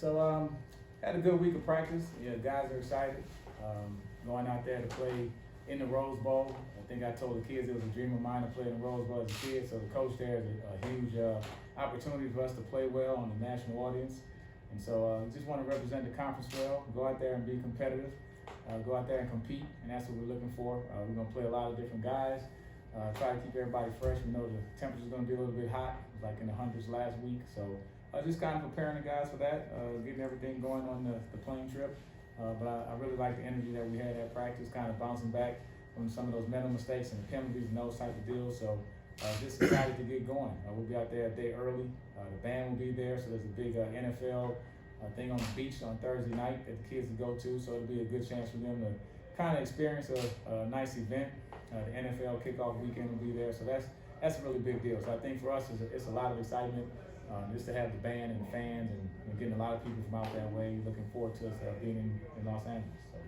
So had a good week of practice. Yeah, guys are excited. Going out there to play in the Rose Bowl. I think I told the kids it was a dream of mine to play in the Rose Bowl as a kid. So the coach there is a huge opportunity for us to play well on the national audience. And so just want to represent the conference well, go out there and be competitive, go out there and compete, and that's what we're looking for. We're going to play a lot of different guys, try to keep everybody fresh. We know the temperature's going to be a little bit hot, like in the hundreds last week. So just kind of preparing the guys for that, getting everything going on the plane trip. But I really like the energy that we had at practice, kind of bouncing back from some of those mental mistakes and the penalties and those type of deals. So just excited to get going. We'll be out there a day early. The band will be there, so there's a big NFL thing on the beach on Thursday night that the kids will go to. So it'll be a good chance for them to kind of experience a nice event. The NFL kickoff weekend will be there, so that's a really big deal. So I think for us, it's a lot of excitement just to have the band and the fans and getting a lot of people from out that way. Looking forward to us being in Los Angeles. So.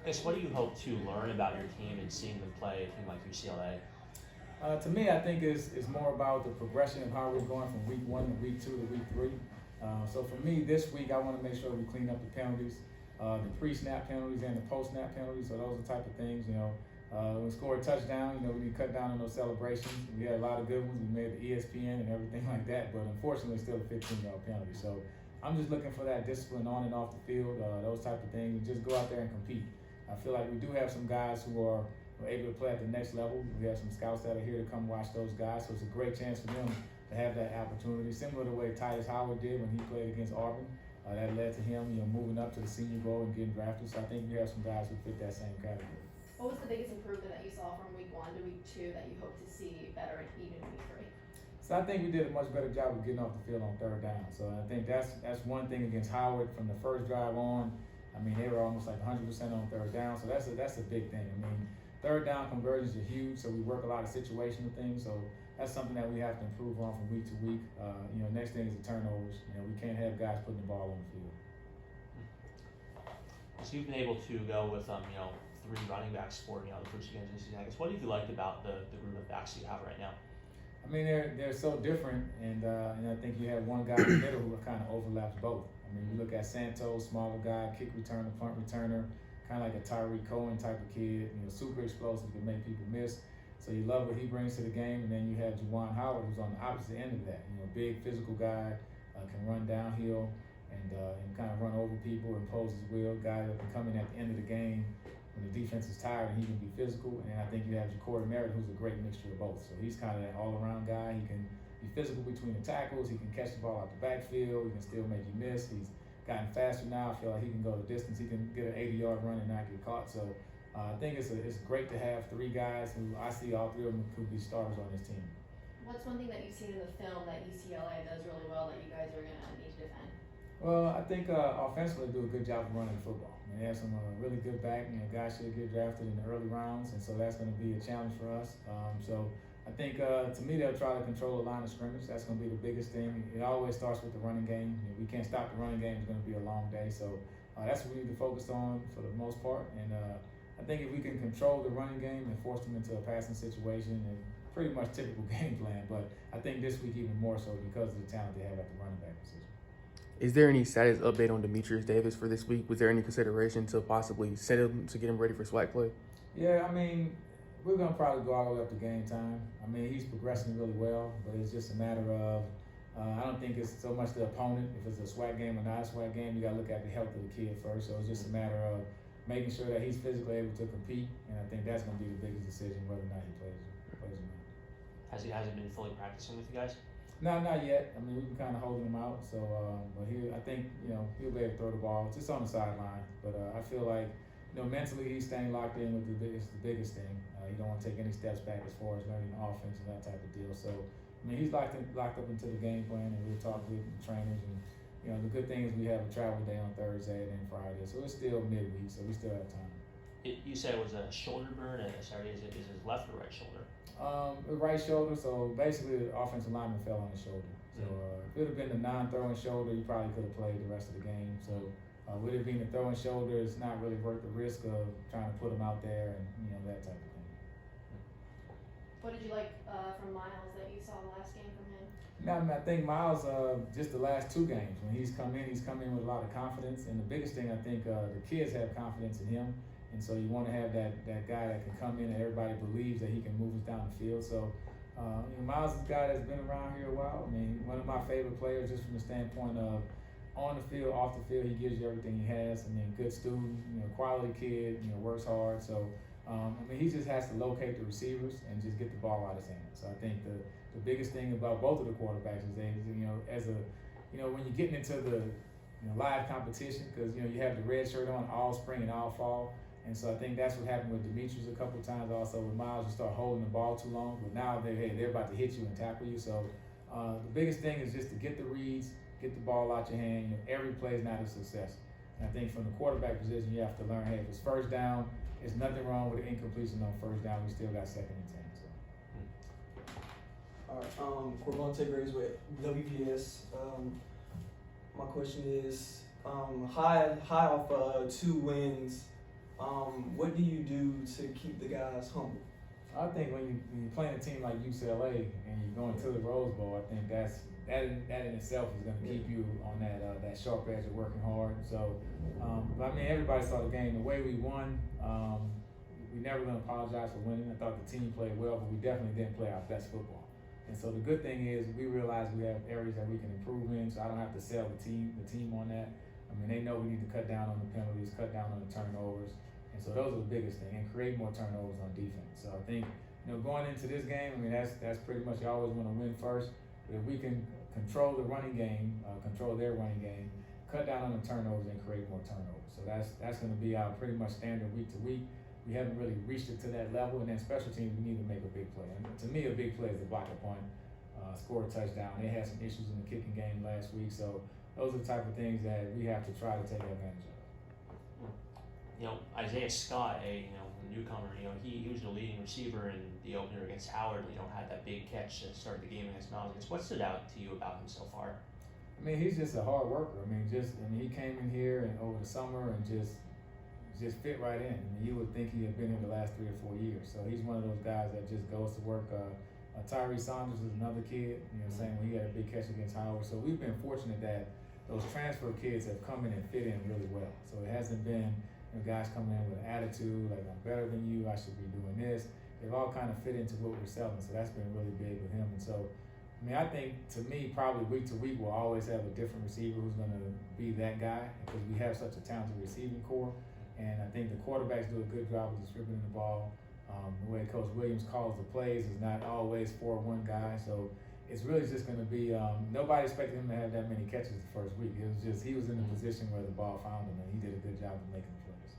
I guess, what do you hope to learn about your team and seeing them play a team like UCLA? To me, I think it's more about the progression of how we're going from week 1 to week 2 to week 3. So for me, this week, I want to make sure we clean up the penalties, the pre-snap penalties and the post-snap penalties. So those are the type of things, when we score a touchdown, we need to cut down on those celebrations. We had a lot of good ones. We made the ESPN and everything like that, but unfortunately, it's still a 15-yard penalty. So I'm just looking for that discipline on and off the field, those type of things, and just go out there and compete. I feel like we do have some guys who are able to play at the next level. We have some scouts that are here to come watch those guys, so it's a great chance for them to have that opportunity, similar to the way Titus Howard did when he played against Auburn. That led to him, moving up to the Senior Bowl and getting drafted. So I think we have some guys who fit that same category. What was the biggest improvement that you saw from week 1 to week 2 that you hope to see better even in week 3? So I think we did a much better job of getting off the field on third down. So I think that's one thing against Howard from the first drive on. I mean, they were almost like 100% on third down. So that's a big thing. I mean, third down conversions are huge. So we work a lot of situational things. So that's something that we have to improve on from week to week. Next thing is the turnovers. We can't have guys putting the ball on the field. So you've been able to go with 3 running backs for the first games this season. I guess, what have you liked about the group of backs you have right now? I mean, they're so different, and I think you have one guy in the middle who kind of overlaps both. I mean, you look at Santos, smaller guy, kick returner, punt returner, kind of like a Tyreek Cohen type of kid. Super explosive, can make people miss. So you love what he brings to the game, and then you have Juwan Howard, who's on the opposite end of that. Big physical guy, can run downhill and kind of run over people, impose his will. Guy that can come in at the end of the game when the defense is tired and he can be physical. And I think you have Ja'Cory Merritt, who's a great mixture of both. So he's kind of that all-around guy. He can be physical between the tackles. He can catch the ball out the backfield. He can still make you miss. He's gotten faster now. I feel like he can go the distance. He can get an 80-yard run and not get caught. So I think it's great to have 3 guys who I see all 3 of them could be stars on this team. What's one thing that you've seen in the film that UCLA does really well that you guys are going to need to defend? Well, I think offensively they do a good job of running the football. They have some really good back, guys should get drafted in the early rounds, and so that's going to be a challenge for us. So I think, to me, they'll try to control the line of scrimmage. That's going to be the biggest thing. It always starts with the running game. We can't stop the running game. It's going to be a long day. So that's what we need to focus on for the most part. And I think if we can control the running game and force them into a passing situation, and pretty much typical game plan. But I think this week even more so because of the talent they have at the running back position. Is there any status update on Demetrius Davis for this week? Was there any consideration to possibly set him to get him ready for SWAC play? Yeah, I mean, we're going to probably go all the way up to game time. I mean, he's progressing really well, but it's just a matter of, I don't think it's so much the opponent. If it's a SWAC game or not a SWAC game, you got to look at the health of the kid first. So it's just a matter of making sure that he's physically able to compete, and I think that's going to be the biggest decision, whether or not he plays or not. Has he been fully practicing with you guys? No, not yet. I mean, we've been kind of holding him out. So, but I think, he'll be able to throw the ball just on the sideline. But I feel like, mentally he's staying locked in with it's the biggest thing. You don't want to take any steps back as far as learning the offense and that type of deal. So, I mean, he's locked up into the game plan, and we'll talk with the trainers. And, the good thing is we have a travel day on Thursday and then Friday. So it's still midweek, so we still have time. You said it was a shoulder burn. Sorry, is it his left or right shoulder? The right shoulder. So basically, the offensive lineman fell on his shoulder. So if it would have been the non-throwing shoulder, you probably could have played the rest of the game. So with it being the throwing shoulder, it's not really worth the risk of trying to put him out there and that type of thing. What did you like from Miles that you saw the last game from him? Now, I think Miles, just the last 2 games, when he's come in with a lot of confidence. And the biggest thing, I think, the kids have confidence in him. And so you want to have that guy that can come in and everybody believes that he can move us down the field. So, Miles is a guy that's been around here a while. I mean, one of my favorite players just from the standpoint of on the field, off the field, he gives you everything he has. I mean, good student, quality kid, works hard. So, he just has to locate the receivers and just get the ball out of his hands. So I think the biggest thing about both of the quarterbacks is they, when you're getting into the live competition, because you have the red shirt on all spring and all fall, and so I think that's what happened with Demetrius a couple of times. Also with Miles, you start holding the ball too long, but now they're about to hit you and tackle you. So the biggest thing is just to get the reads, get the ball out your hand. Every play is not a success. And I think from the quarterback position, you have to learn, hey, if it's first down, there's nothing wrong with an incompletion on first down. We still got 2nd and 10. So. All right, Corbonte Graves with WPS. My question is, high off 2 wins, what do you do to keep the guys humble? I think when you're playing a team like UCLA and you're going to the Rose Bowl, I think that in itself is going to keep you on that sharp edge of working hard. So, but everybody saw the game. The way we won, we never going to apologize for winning. I thought the team played well, but we definitely didn't play our best football. And so the good thing is we realize we have areas that we can improve in. So I don't have to sell the team on that. They know we need to cut down on the penalties, cut down on the turnovers. And so those are the biggest thing, and create more turnovers on defense. So I think, going into this game, that's pretty much you always want to win first. But if we can control the running game, control their running game, cut down on the turnovers, and create more turnovers. So that's going to be our pretty much standard week to week. We haven't really reached it to that level, and then special teams, we need to make a big play. And to me, a big play is to block a punt, score a touchdown. They had some issues in the kicking game last week, so those are the type of things that we have to try to take advantage of. Isaiah Scott, a newcomer, he was the leading receiver in the opener against Howard. Had that big catch to start the game against Miles. What stood out to you about him so far? He's just a hard worker. He came in here and over the summer and just fit right in. You would think he had been here the last 3 or 4 years. So he's one of those guys that just goes to work. Tyree Saunders is another kid, saying when he had a big catch against Howard. So we've been fortunate that those transfer kids have come in and fit in really well. So it hasn't been guys coming in with an attitude like I'm better than you, I should be doing this. They've all kind of fit into what we're selling. So that's been really big with him. And so, I think to me, probably week to week we'll always have a different receiver who's going to be that guy because we have such a talented receiving core. And I think the quarterbacks do a good job of distributing the ball. The way Coach Williams calls the plays is not always 4-1 guy. So it's really just going to be, nobody expected him to have that many catches the first week. It was just, he was in the position where the ball found him and he did a good job of making the plays.